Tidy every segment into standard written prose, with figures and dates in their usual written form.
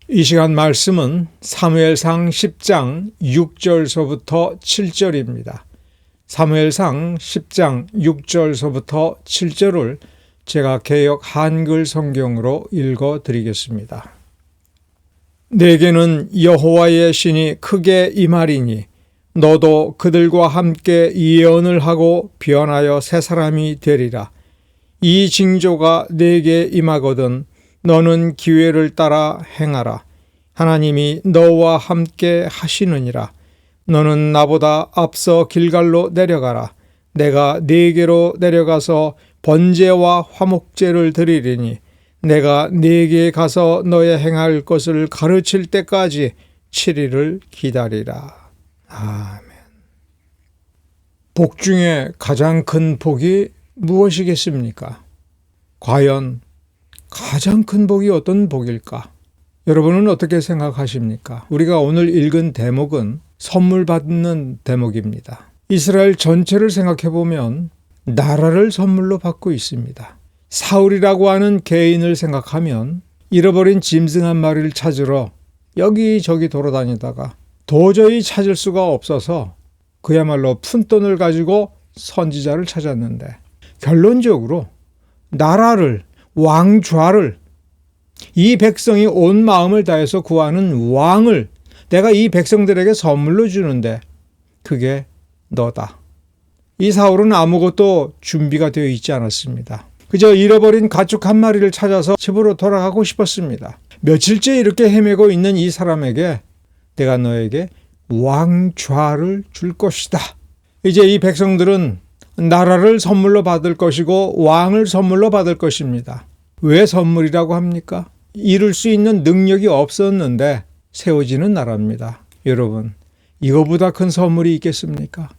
이 시간 말씀은 사무엘상 10장 6절서부터 7절입니다. 사무엘상 10장 6절서부터 7절을 제가 개역 한글 성경으로 읽어 드리겠습니다. 내게는 여호와의 신이 크게 임하리니 너도 그들과 함께 예언을 하고 변하여 새 사람이 되리라. 이 징조가 내게 임하거든 너는 기회를 따라 행하라. 하나님이 너와 함께 하시느니라. 너는 나보다 앞서 길갈로 내려가라. 내가 네게로 내려가서 번제와 화목제를 드리리니 내가 네게 가서 너의 행할 것을 가르칠 때까지 7일을 기다리라. 아멘. 복 중에 가장 큰 복이 무엇이겠습니까? 과연 가장 큰 복이 어떤 복일까? 여러분은 어떻게 생각하십니까? 우리가 오늘 읽은 대목은 선물 받는 대목입니다. 이스라엘 전체를 생각해 보면 나라를 선물로 받고 있습니다. 사울이라고 하는 개인을 생각하면 잃어버린 짐승 한 마리를 찾으러 여기저기 돌아다니다가 도저히 찾을 수가 없어서 그야말로 푼돈을 가지고 선지자를 찾았는데 결론적으로 나라를, 왕좌를, 이 백성이 온 마음을 다해서 구하는 왕을 내가 이 백성들에게 선물로 주는데 그게 너다. 이 사울은 아무것도 준비가 되어 있지 않았습니다. 그저 잃어버린 가축 한 마리를 찾아서 집으로 돌아가고 싶었습니다. 며칠째 이렇게 헤매고 있는 이 사람에게 내가 너에게 왕좌를 줄 것이다. 이제 이 백성들은 나라를 선물로 받을 것이고 왕을 선물로 받을 것입니다. 왜 선물이라고 합니까? 이룰 수 있는 능력이 없었는데 세워지는 나라입니다. 여러분, 이거보다 큰 선물이 있겠습니까?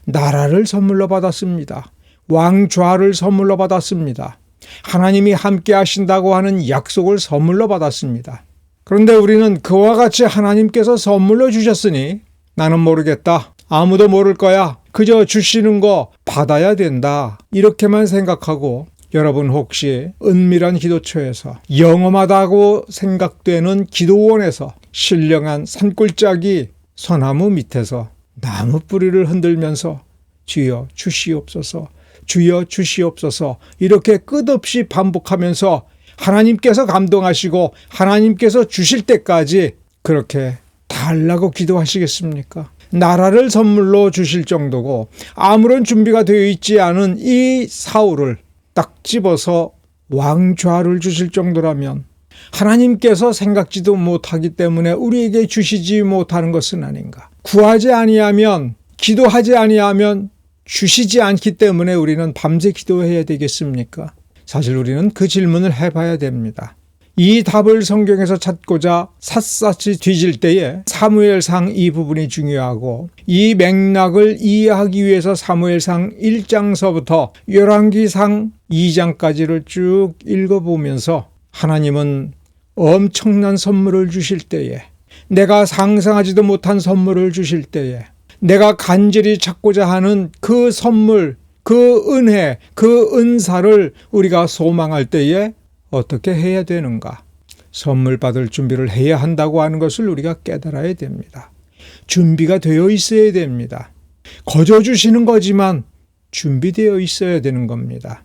나라를 선물로 받았습니다. 왕좌를 선물로 받았습니다. 하나님이 함께 하신다고 하는 약속을 선물로 받았습니다. 그런데 우리는 그와 같이 하나님께서 선물로 주셨으니 나는 모르겠다. 아무도 모를 거야. 그저 주시는 거 받아야 된다. 이렇게만 생각하고 여러분 혹시 은밀한 기도처에서 영험하다고 생각되는 기도원에서 신령한 산골짜기 소나무 밑에서 나무 뿌리를 흔들면서 주여 주시옵소서, 주여 주시옵소서 이렇게 끝없이 반복하면서 하나님께서 감동하시고 하나님께서 주실 때까지 그렇게 달라고 기도하시겠습니까? 나라를 선물로 주실 정도고 아무런 준비가 되어 있지 않은 이 사울을 딱 집어서 왕좌를 주실 정도라면 하나님께서 생각지도 못하기 때문에 우리에게 주시지 못하는 것은 아닌가? 구하지 아니하면, 기도하지 아니하면 주시지 않기 때문에 우리는 밤새 기도해야 되겠습니까? 사실 우리는 그 질문을 해봐야 됩니다. 이 답을 성경에서 찾고자 샅샅이 뒤질 때에 사무엘상 이 부분이 중요하고 이 맥락을 이해하기 위해서 사무엘상 1장서부터 열왕기상 2장까지를 쭉 읽어보면서 하나님은 엄청난 선물을 주실 때에, 내가 상상하지도 못한 선물을 주실 때에, 내가 간절히 찾고자 하는 그 선물, 그 은혜, 그 은사를 우리가 소망할 때에 어떻게 해야 되는가? 선물 받을 준비를 해야 한다고 하는 것을 우리가 깨달아야 됩니다. 준비가 되어 있어야 됩니다. 거저 주시는 거지만 준비되어 있어야 되는 겁니다.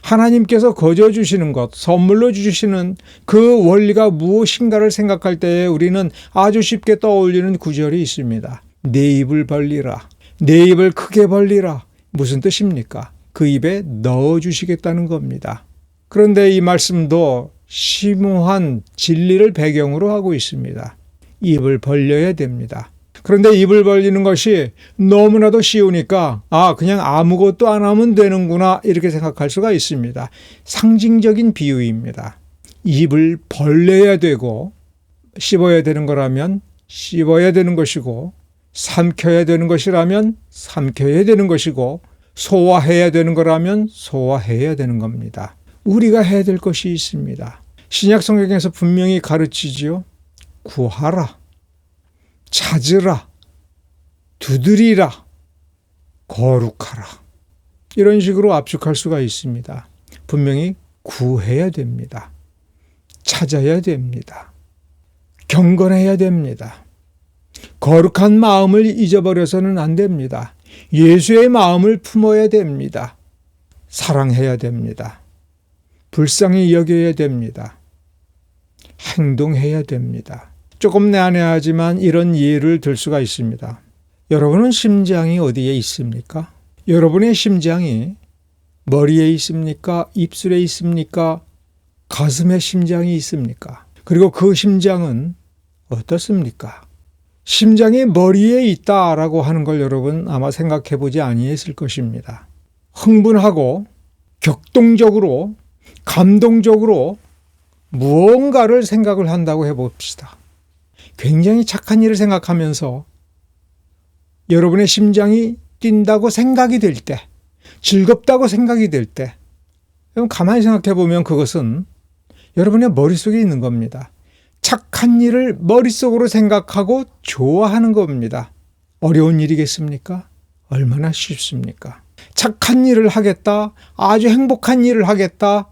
하나님께서 거저 주시는 것, 선물로 주시는 그 원리가 무엇인가를 생각할 때에 우리는 아주 쉽게 떠올리는 구절이 있습니다. 내 입을 벌리라. 내 입을 크게 벌리라. 무슨 뜻입니까? 그 입에 넣어주시겠다는 겁니다. 그런데 이 말씀도 심오한 진리를 배경으로 하고 있습니다. 입을 벌려야 됩니다. 그런데 입을 벌리는 것이 너무나도 쉬우니까 그냥 아무것도 안 하면 되는구나 이렇게 생각할 수가 있습니다. 상징적인 비유입니다. 입을 벌려야 되고 씹어야 되는 거라면 씹어야 되는 것이고 삼켜야 되는 것이라면 삼켜야 되는 것이고 소화해야 되는 거라면 소화해야 되는 겁니다. 우리가 해야 될 것이 있습니다. 신약 성경에서 분명히 가르치지요. 구하라, 찾으라, 두드리라, 거룩하라. 이런 식으로 압축할 수가 있습니다. 분명히 구해야 됩니다. 찾아야 됩니다. 경건해야 됩니다. 거룩한 마음을 잊어버려서는 안 됩니다. 예수의 마음을 품어야 됩니다. 사랑해야 됩니다. 불쌍히 여겨야 됩니다. 행동해야 됩니다. 조금 난해하지만 이런 예를 들 수가 있습니다. 여러분은 심장이 어디에 있습니까? 여러분의 심장이 머리에 있습니까? 입술에 있습니까? 가슴에 심장이 있습니까? 그리고 그 심장은 어떻습니까? 심장이 머리에 있다라고 하는 걸 여러분 아마 생각해 보지 아니했을 것입니다. 흥분하고 격동적으로 감동적으로 무언가를 생각을 한다고 해봅시다. 굉장히 착한 일을 생각하면서 여러분의 심장이 뛴다고 생각이 될 때, 즐겁다고 생각이 될 때, 여러분 가만히 생각해 보면 그것은 여러분의 머릿속에 있는 겁니다. 착한 일을 머릿속으로 생각하고 좋아하는 겁니다. 어려운 일이겠습니까? 얼마나 쉽습니까? 착한 일을 하겠다, 아주 행복한 일을 하겠다,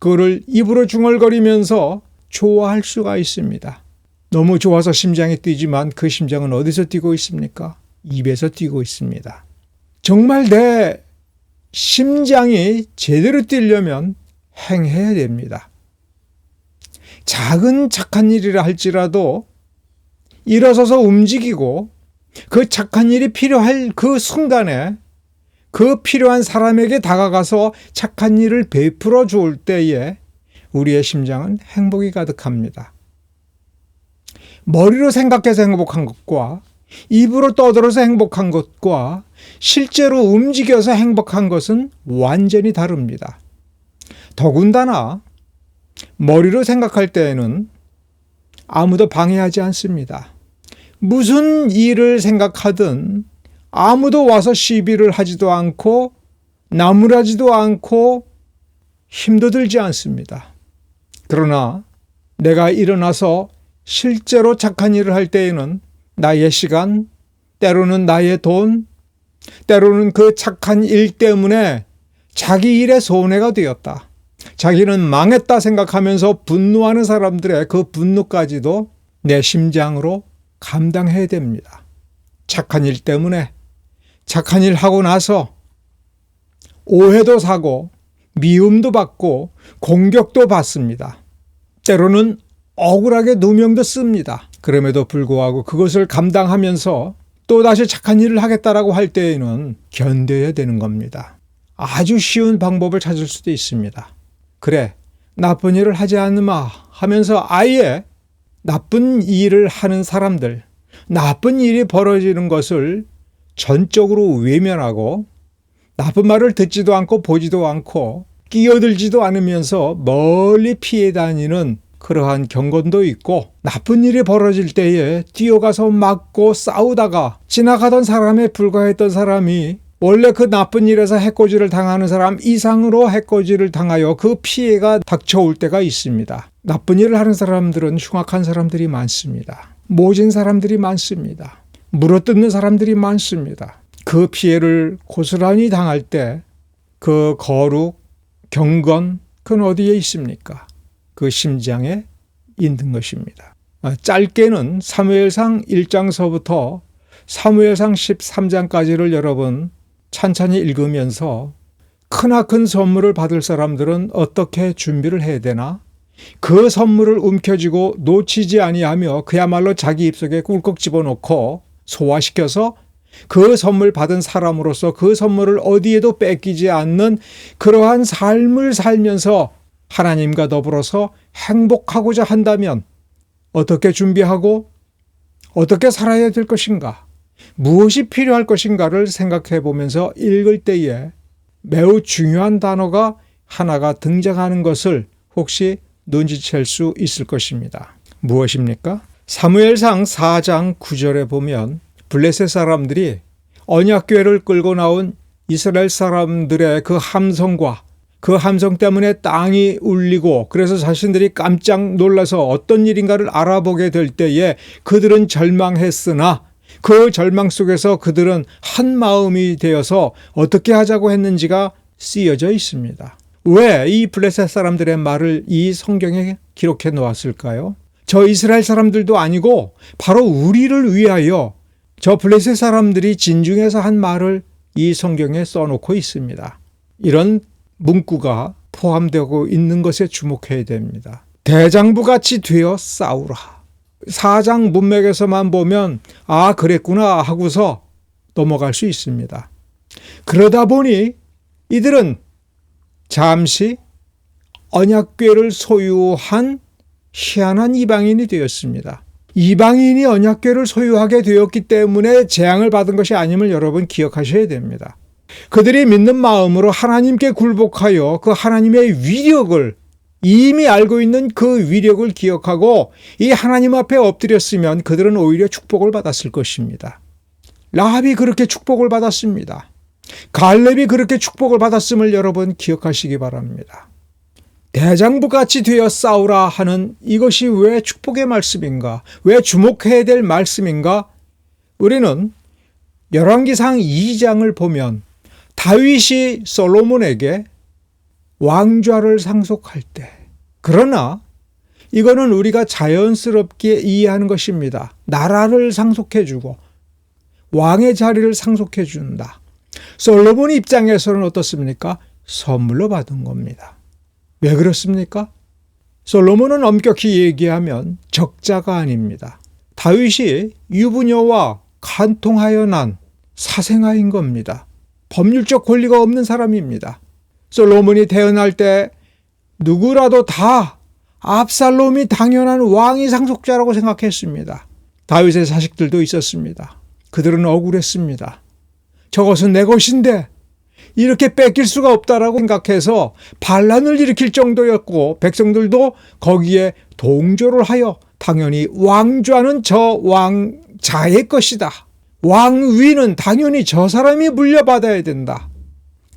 그거를 입으로 중얼거리면서 좋아할 수가 있습니다. 너무 좋아서 심장이 뛰지만 그 심장은 어디서 뛰고 있습니까? 입에서 뛰고 있습니다. 정말 내 심장이 제대로 뛰려면 행해야 됩니다. 작은 착한 일이라 할지라도 일어서서 움직이고 그 착한 일이 필요할 그 순간에 그 필요한 사람에게 다가가서 착한 일을 베풀어 줄 때에 우리의 심장은 행복이 가득합니다. 머리로 생각해서 행복한 것과 입으로 떠들어서 행복한 것과 실제로 움직여서 행복한 것은 완전히 다릅니다. 더군다나 머리로 생각할 때에는 아무도 방해하지 않습니다. 무슨 일을 생각하든 아무도 와서 시비를 하지도 않고 나무라지도 않고 힘도 들지 않습니다. 그러나 내가 일어나서 실제로 착한 일을 할 때에는 나의 시간, 때로는 나의 돈, 때로는 그 착한 일 때문에 자기 일에 손해가 되었다. 자기는 망했다 생각하면서 분노하는 사람들의 그 분노까지도 내 심장으로 감당해야 됩니다. 착한 일 때문에 착한 일 하고 나서 오해도 사고 미움도 받고 공격도 받습니다. 때로는 억울하게 누명도 씁니다. 그럼에도 불구하고 그것을 감당하면서 또다시 착한 일을 하겠다라고 할 때에는 견뎌야 되는 겁니다. 아주 쉬운 방법을 찾을 수도 있습니다. 그래, 나쁜 일을 하지 않으마 하면서 아예 나쁜 일을 하는 사람들, 나쁜 일이 벌어지는 것을 전적으로 외면하고 나쁜 말을 듣지도 않고 보지도 않고 끼어들지도 않으면서 멀리 피해 다니는 그러한 경건도 있고, 나쁜 일이 벌어질 때에 뛰어가서 막고 싸우다가 지나가던 사람에 불과했던 사람이 원래 그 나쁜 일에서 해코지를 당하는 사람 이상으로 해코지를 당하여 그 피해가 닥쳐올 때가 있습니다. 나쁜 일을 하는 사람들은 흉악한 사람들이 많습니다. 모진 사람들이 많습니다. 물어뜯는 사람들이 많습니다. 그 피해를 고스란히 당할 때 그 거룩, 경건, 그건 어디에 있습니까? 그 심장에 있는 것입니다. 짧게는 사무엘상 1장서부터 사무엘상 13장까지를 여러분 찬찬히 읽으면서 크나큰 선물을 받을 사람들은 어떻게 준비를 해야 되나? 그 선물을 움켜쥐고 놓치지 아니하며 그야말로 자기 입속에 꿀꺽 집어넣고 소화시켜서 그 선물 받은 사람으로서 그 선물을 어디에도 뺏기지 않는 그러한 삶을 살면서 하나님과 더불어서 행복하고자 한다면 어떻게 준비하고 어떻게 살아야 될 것인가, 무엇이 필요할 것인가를 생각해 보면서 읽을 때에 매우 중요한 단어가 하나가 등장하는 것을 혹시 눈치챌 수 있을 것입니다. 무엇입니까? 사무엘상 4장 9절에 보면 블레셋 사람들이 언약궤를 끌고 나온 이스라엘 사람들의 그 함성과 그 함성 때문에 땅이 울리고 그래서 자신들이 깜짝 놀라서 어떤 일인가를 알아보게 될 때에 그들은 절망했으나 그 절망 속에서 그들은 한 마음이 되어서 어떻게 하자고 했는지가 쓰여져 있습니다. 왜 이 블레셋 사람들의 말을 이 성경에 기록해 놓았을까요? 저 이스라엘 사람들도 아니고 바로 우리를 위하여 저 블레셋 사람들이 진중해서 한 말을 이 성경에 써놓고 있습니다. 이런 문구가 포함되고 있는 것에 주목해야 됩니다. 대장부같이 되어 싸우라. 4장 문맥에서만 보면 그랬구나 하고서 넘어갈 수 있습니다. 그러다 보니 이들은 잠시 언약궤를 소유한 희한한 이방인이 되었습니다. 이방인이 언약궤를 소유하게 되었기 때문에 재앙을 받은 것이 아님을 여러분 기억하셔야 됩니다. 그들이 믿는 마음으로 하나님께 굴복하여 그 하나님의 위력을 이미 알고 있는 그 위력을 기억하고 이 하나님 앞에 엎드렸으면 그들은 오히려 축복을 받았을 것입니다. 라합이 그렇게 축복을 받았습니다. 갈렙이 그렇게 축복을 받았음을 여러분 기억하시기 바랍니다. 대장부같이 되어 싸우라 하는 이것이 왜 축복의 말씀인가? 왜 주목해야 될 말씀인가? 우리는 열왕기상 2장을 보면 다윗이 솔로몬에게 왕좌를 상속할 때, 그러나 이거는 우리가 자연스럽게 이해하는 것입니다. 나라를 상속해주고 왕의 자리를 상속해준다. 솔로몬 입장에서는 어떻습니까? 선물로 받은 겁니다. 왜 그렇습니까? 솔로몬은 엄격히 얘기하면 적자가 아닙니다. 다윗이 유부녀와 간통하여 난 사생아인 겁니다. 법률적 권리가 없는 사람입니다. 솔로몬이 태어날 때 누구라도 다 압살롬이 당연한 왕위 상속자라고 생각했습니다. 다윗의 자식들도 있었습니다. 그들은 억울했습니다. 저것은 내 것인데 이렇게 뺏길 수가 없다라고 생각해서 반란을 일으킬 정도였고 백성들도 거기에 동조를 하여 당연히 왕좌는 저 왕자의 것이다. 왕위는 당연히 저 사람이 물려받아야 된다.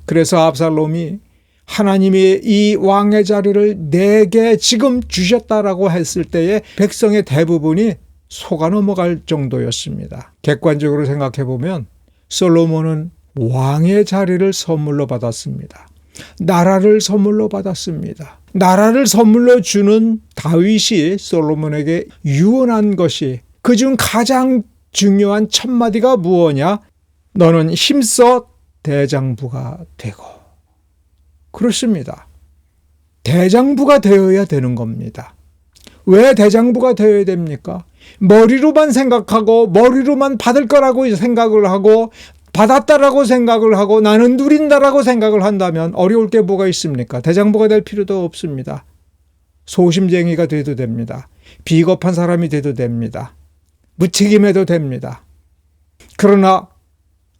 그래서 압살롬이 하나님이 이 왕의 자리를 내게 지금 주셨다라고 했을 때에 백성의 대부분이 속아 넘어갈 정도였습니다. 객관적으로 생각해 보면 솔로몬은 왕의 자리를 선물로 받았습니다. 나라를 선물로 받았습니다. 나라를 선물로 주는 다윗이 솔로몬에게 유언한 것이 그중 가장 중요한 첫 마디가 무엇이냐? 너는 힘써 대장부가 되고. 그렇습니다. 대장부가 되어야 되는 겁니다. 왜 대장부가 되어야 됩니까? 머리로만 생각하고 머리로만 받을 거라고 생각을 하고 받았다라고 생각을 하고 나는 누린다라고 생각을 한다면 어려울 게 뭐가 있습니까? 대장부가 될 필요도 없습니다. 소심쟁이가 돼도 됩니다. 비겁한 사람이 돼도 됩니다. 무책임해도 됩니다. 그러나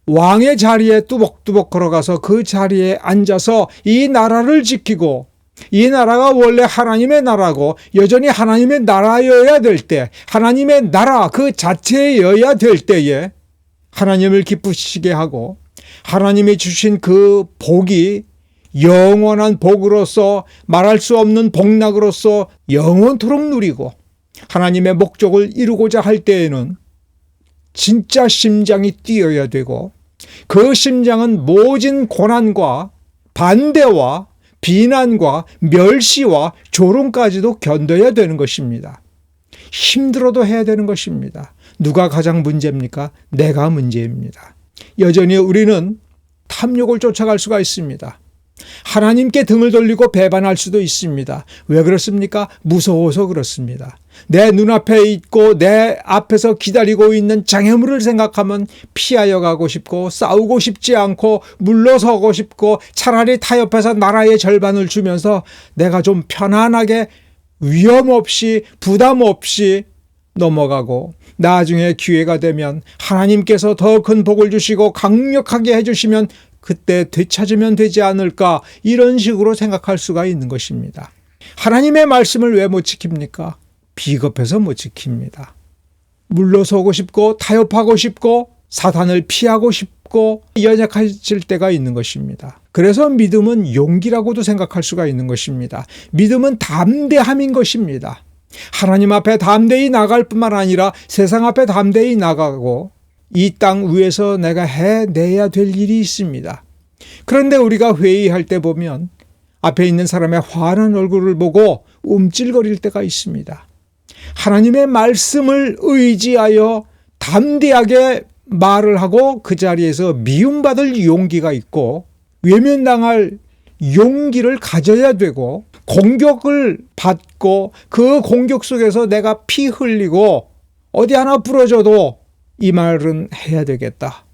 왕의 자리에 뚜벅뚜벅 걸어가서 그 자리에 앉아서 이 나라를 지키고 이 나라가 원래 하나님의 나라고 여전히 하나님의 나라여야 될 때, 하나님의 나라 그 자체여야 될 때에 하나님을 기쁘시게 하고 하나님이 주신 그 복이 영원한 복으로서 말할 수 없는 복락으로서 영원토록 누리고 하나님의 목적을 이루고자 할 때에는 진짜 심장이 뛰어야 되고 그 심장은 모진 고난과 반대와 비난과 멸시와 조롱까지도 견뎌야 되는 것입니다. 힘들어도 해야 되는 것입니다. 누가 가장 문제입니까? 내가 문제입니다. 여전히 우리는 탐욕을 쫓아갈 수가 있습니다. 하나님께 등을 돌리고 배반할 수도 있습니다. 왜 그렇습니까? 무서워서 그렇습니다. 내 눈앞에 있고 내 앞에서 기다리고 있는 장애물을 생각하면 피하여 가고 싶고 싸우고 싶지 않고 물러서고 싶고 차라리 타협해서 나라의 절반을 주면서 내가 좀 편안하게 위험 없이 부담 없이 넘어가고 나중에 기회가 되면 하나님께서 더 큰 복을 주시고 강력하게 해주시면 그때 되찾으면 되지 않을까 이런 식으로 생각할 수가 있는 것입니다. 하나님의 말씀을 왜 못 지킵니까? 비겁해서 못 지킵니다. 물러서고 싶고 타협하고 싶고 사탄을 피하고 싶고 연약해질 때가 있는 것입니다. 그래서 믿음은 용기라고도 생각할 수가 있는 것입니다. 믿음은 담대함인 것입니다. 하나님 앞에 담대히 나갈 뿐만 아니라 세상 앞에 담대히 나가고 이 땅 위에서 내가 해내야 될 일이 있습니다. 그런데 우리가 회의할 때 보면 앞에 있는 사람의 환한 얼굴을 보고 움찔거릴 때가 있습니다. 하나님의 말씀을 의지하여 담대하게 말을 하고 그 자리에서 미움받을 용기가 있고 외면당할 용기를 가져야 되고 공격을 받고 그 공격 속에서 내가 피 흘리고 어디 하나 부러져도 이 말은 해야 되겠다.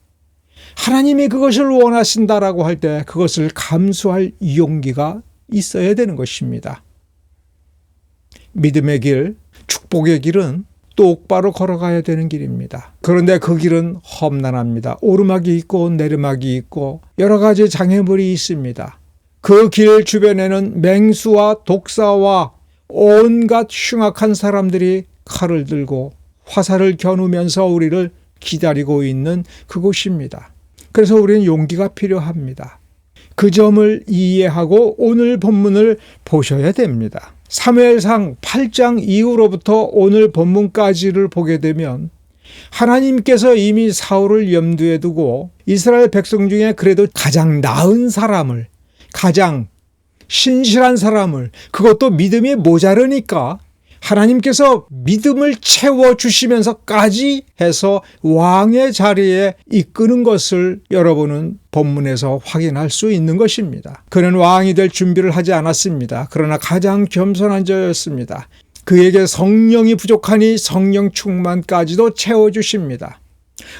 하나님이 그것을 원하신다라고 할 때 그것을 감수할 용기가 있어야 되는 것입니다. 믿음의 길, 축복의 길은 똑바로 걸어가야 되는 길입니다. 그런데 그 길은 험난합니다. 오르막이 있고 내리막이 있고 여러 가지 장애물이 있습니다. 그 길 주변에는 맹수와 독사와 온갖 흉악한 사람들이 칼을 들고 화살을 겨누면서 우리를 기다리고 있는 그곳입니다. 그래서 우리는 용기가 필요합니다. 그 점을 이해하고 오늘 본문을 보셔야 됩니다. 사무엘상 8장 이후로부터 오늘 본문까지를 보게 되면 하나님께서 이미 사울을 염두에 두고 이스라엘 백성 중에 그래도 가장 나은 사람을, 가장 신실한 사람을, 그것도 믿음이 모자르니까 하나님께서 믿음을 채워주시면서까지 해서 왕의 자리에 이끄는 것을 여러분은 본문에서 확인할 수 있는 것입니다. 그는 왕이 될 준비를 하지 않았습니다. 그러나 가장 겸손한 자였습니다. 그에게 성령이 부족하니 성령 충만까지도 채워주십니다.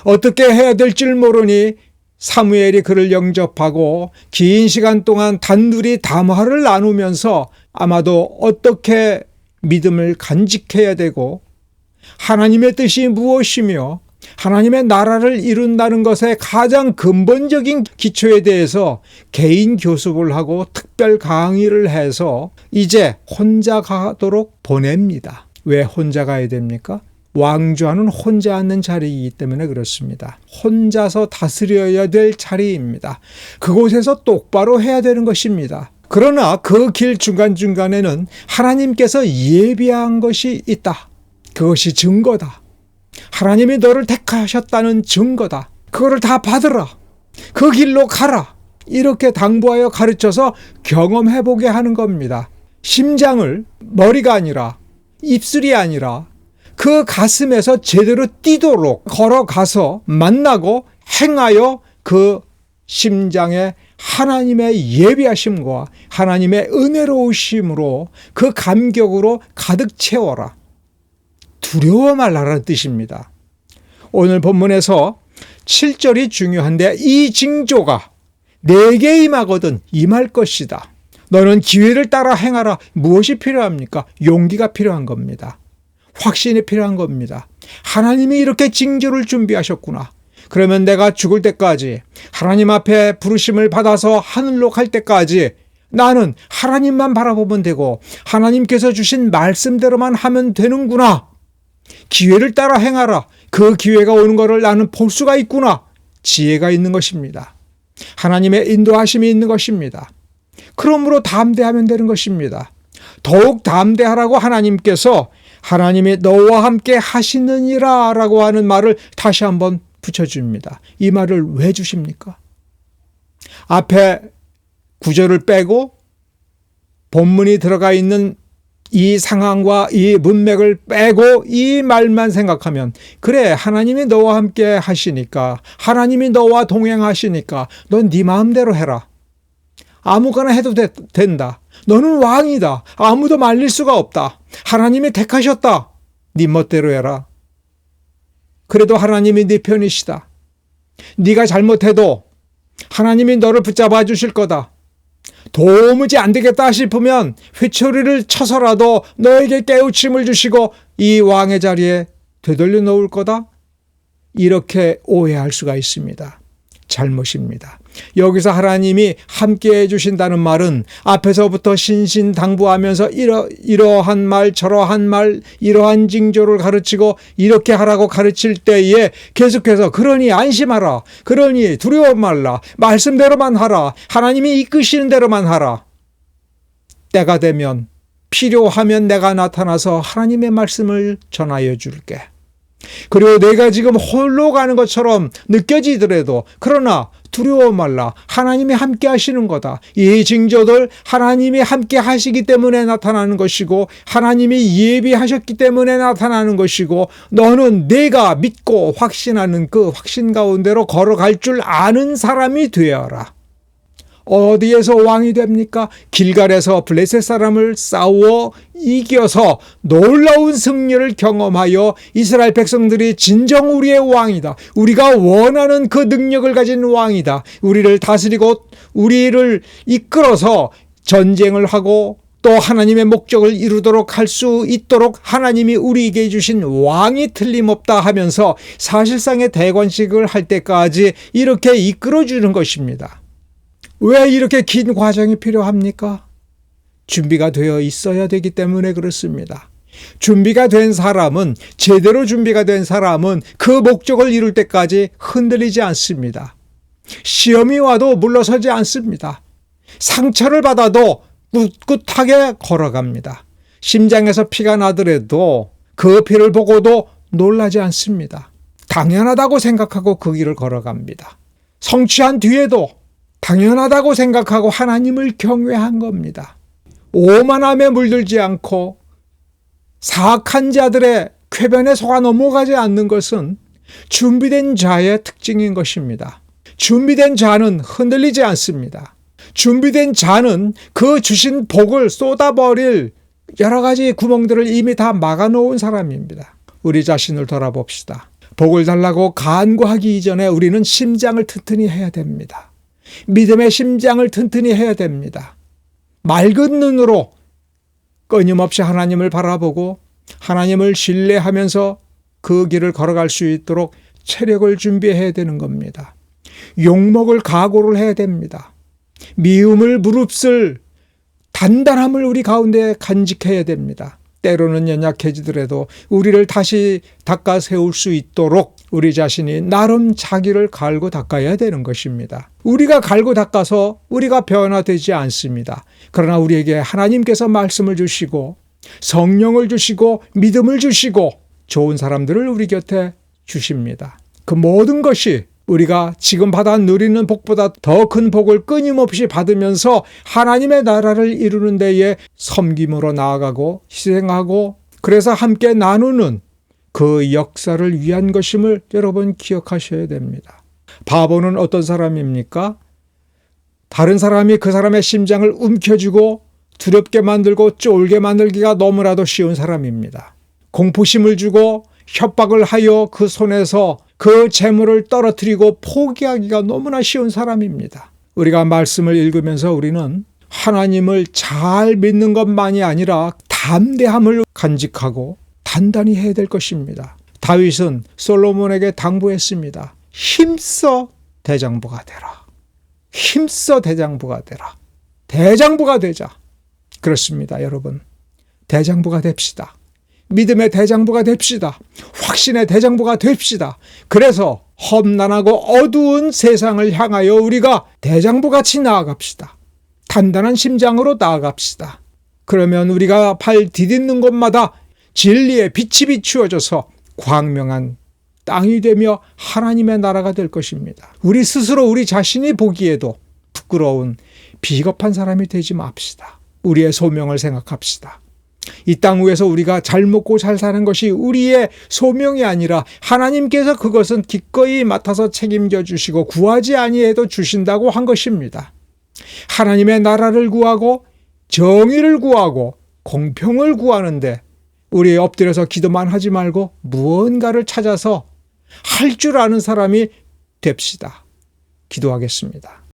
어떻게 해야 될지 모르니 사무엘이 그를 영접하고 긴 시간 동안 단둘이 담화를 나누면서 아마도 어떻게 믿음을 간직해야 되고 하나님의 뜻이 무엇이며 하나님의 나라를 이룬다는 것의 가장 근본적인 기초에 대해서 개인 교습을 하고 특별 강의를 해서 이제 혼자 가도록 보냅니다. 왜 혼자 가야 됩니까? 왕좌는 혼자 앉는 자리이기 때문에 그렇습니다. 혼자서 다스려야 될 자리입니다. 그곳에서 똑바로 해야 되는 것입니다. 그러나 그 길 중간중간에는 하나님께서 예비한 것이 있다. 그것이 증거다. 하나님이 너를 택하셨다는 증거다. 그거를 다 받으라. 그 길로 가라. 이렇게 당부하여 가르쳐서 경험해보게 하는 겁니다. 심장을 머리가 아니라 입술이 아니라 그 가슴에서 제대로 뛰도록 걸어가서 만나고 행하여 그 심장에 하나님의 예비하심과 하나님의 은혜로우심으로 그 감격으로 가득 채워라. 두려워 말라라는 뜻입니다. 오늘 본문에서 7절이 중요한데 이 징조가 내게 임하거든 임할 것이다. 너는 기회를 따라 행하라. 무엇이 필요합니까? 용기가 필요한 겁니다. 확신이 필요한 겁니다. 하나님이 이렇게 징조를 준비하셨구나. 그러면 내가 죽을 때까지 하나님 앞에 부르심을 받아서 하늘로 갈 때까지 나는 하나님만 바라보면 되고 하나님께서 주신 말씀대로만 하면 되는구나. 기회를 따라 행하라. 그 기회가 오는 것을 나는 볼 수가 있구나. 지혜가 있는 것입니다. 하나님의 인도하심이 있는 것입니다. 그러므로 담대하면 되는 것입니다. 더욱 담대하라고 하나님께서 하나님이 너와 함께 하시느니라 라고 하는 말을 다시 한번 붙여줍니다. 이 말을 왜 주십니까? 앞에 구절을 빼고 본문이 들어가 있는 이 상황과 이 문맥을 빼고 이 말만 생각하면 그래 하나님이 너와 함께 하시니까 하나님이 너와 동행하시니까 넌 네 마음대로 해라. 아무거나 해도 된다. 너는 왕이다. 아무도 말릴 수가 없다. 하나님이 택하셨다. 네 멋대로 해라. 그래도 하나님이 네 편이시다. 네가 잘못해도 하나님이 너를 붙잡아 주실 거다. 도무지 안 되겠다 싶으면 회초리를 쳐서라도 너에게 깨우침을 주시고 이 왕의 자리에 되돌려 놓을 거다. 이렇게 오해할 수가 있습니다. 잘못입니다. 여기서 하나님이 함께 해주신다는 말은 앞에서부터 신신당부하면서 이러한 말 저러한 말 이러한 징조를 가르치고 이렇게 하라고 가르칠 때에 계속해서 그러니 안심하라. 그러니 두려워 말라. 말씀대로만 하라. 하나님이 이끄시는 대로만 하라. 때가 되면 필요하면 내가 나타나서 하나님의 말씀을 전하여 줄게. 그리고 내가 지금 홀로 가는 것처럼 느껴지더라도 그러나 두려워 말라. 하나님이 함께 하시는 거다. 이 징조들 하나님이 함께 하시기 때문에 나타나는 것이고 하나님이 예비하셨기 때문에 나타나는 것이고 너는 내가 믿고 확신하는 그 확신 가운데로 걸어갈 줄 아는 사람이 되어라. 어디에서 왕이 됩니까? 길갈에서 블레셋 사람을 싸워 이겨서 놀라운 승리를 경험하여 이스라엘 백성들이 진정 우리의 왕이다. 우리가 원하는 그 능력을 가진 왕이다. 우리를 다스리고 우리를 이끌어서 전쟁을 하고 또 하나님의 목적을 이루도록 할 수 있도록 하나님이 우리에게 주신 왕이 틀림없다 하면서 사실상의 대관식을 할 때까지 이렇게 이끌어주는 것입니다. 왜 이렇게 긴 과정이 필요합니까? 준비가 되어 있어야 되기 때문에 그렇습니다. 준비가 된 사람은, 제대로 준비가 된 사람은 그 목적을 이룰 때까지 흔들리지 않습니다. 시험이 와도 물러서지 않습니다. 상처를 받아도 꿋꿋하게 걸어갑니다. 심장에서 피가 나더라도 그 피를 보고도 놀라지 않습니다. 당연하다고 생각하고 그 길을 걸어갑니다. 성취한 뒤에도 당연하다고 생각하고 하나님을 경외한 겁니다. 오만함에 물들지 않고 사악한 자들의 궤변에 속아 넘어가지 않는 것은 준비된 자의 특징인 것입니다. 준비된 자는 흔들리지 않습니다. 준비된 자는 그 주신 복을 쏟아버릴 여러 가지 구멍들을 이미 다 막아놓은 사람입니다. 우리 자신을 돌아봅시다. 복을 달라고 간구하기 이전에 우리는 심장을 튼튼히 해야 됩니다. 믿음의 심장을 튼튼히 해야 됩니다. 맑은 눈으로 끊임없이 하나님을 바라보고 하나님을 신뢰하면서 그 길을 걸어갈 수 있도록 체력을 준비해야 되는 겁니다. 욕먹을 각오를 해야 됩니다. 미움을 무릅쓸 단단함을 우리 가운데 간직해야 됩니다. 때로는 연약해지더라도 우리를 다시 닦아 세울 수 있도록 우리 자신이 나름 자기를 갈고 닦아야 되는 것입니다. 우리가 갈고 닦아서 우리가 변화되지 않습니다. 그러나 우리에게 하나님께서 말씀을 주시고 성령을 주시고 믿음을 주시고 좋은 사람들을 우리 곁에 주십니다. 그 모든 것이 우리가 지금 받아 누리는 복보다 더 큰 복을 끊임없이 받으면서 하나님의 나라를 이루는 데에 섬김으로 나아가고 희생하고 그래서 함께 나누는 그 역사를 위한 것임을 여러분 기억하셔야 됩니다. 바보는 어떤 사람입니까? 다른 사람이 그 사람의 심장을 움켜쥐고 두렵게 만들고 쫄게 만들기가 너무나도 쉬운 사람입니다. 공포심을 주고 협박을 하여 그 손에서 그 재물을 떨어뜨리고 포기하기가 너무나 쉬운 사람입니다. 우리가 말씀을 읽으면서 우리는 하나님을 잘 믿는 것만이 아니라 담대함을 간직하고 단단히 해야 될 것입니다. 다윗은 솔로몬에게 당부했습니다. 힘써 대장부가 되라. 힘써 대장부가 되라. 대장부가 되자. 그렇습니다, 여러분. 대장부가 됩시다. 믿음의 대장부가 됩시다. 확신의 대장부가 됩시다. 그래서 험난하고 어두운 세상을 향하여 우리가 대장부같이 나아갑시다. 단단한 심장으로 나아갑시다. 그러면 우리가 발 디딛는 곳마다 진리의 빛이 비추어져서 광명한 땅이 되며 하나님의 나라가 될 것입니다. 우리 스스로 우리 자신이 보기에도 부끄러운 비겁한 사람이 되지 맙시다. 우리의 소명을 생각합시다. 이 땅 위에서 우리가 잘 먹고 잘 사는 것이 우리의 소명이 아니라 하나님께서 그것은 기꺼이 맡아서 책임져 주시고 구하지 아니해도 주신다고 한 것입니다. 하나님의 나라를 구하고 정의를 구하고 공평을 구하는데 우리 엎드려서 기도만 하지 말고 무언가를 찾아서 할 줄 아는 사람이 됩시다. 기도하겠습니다.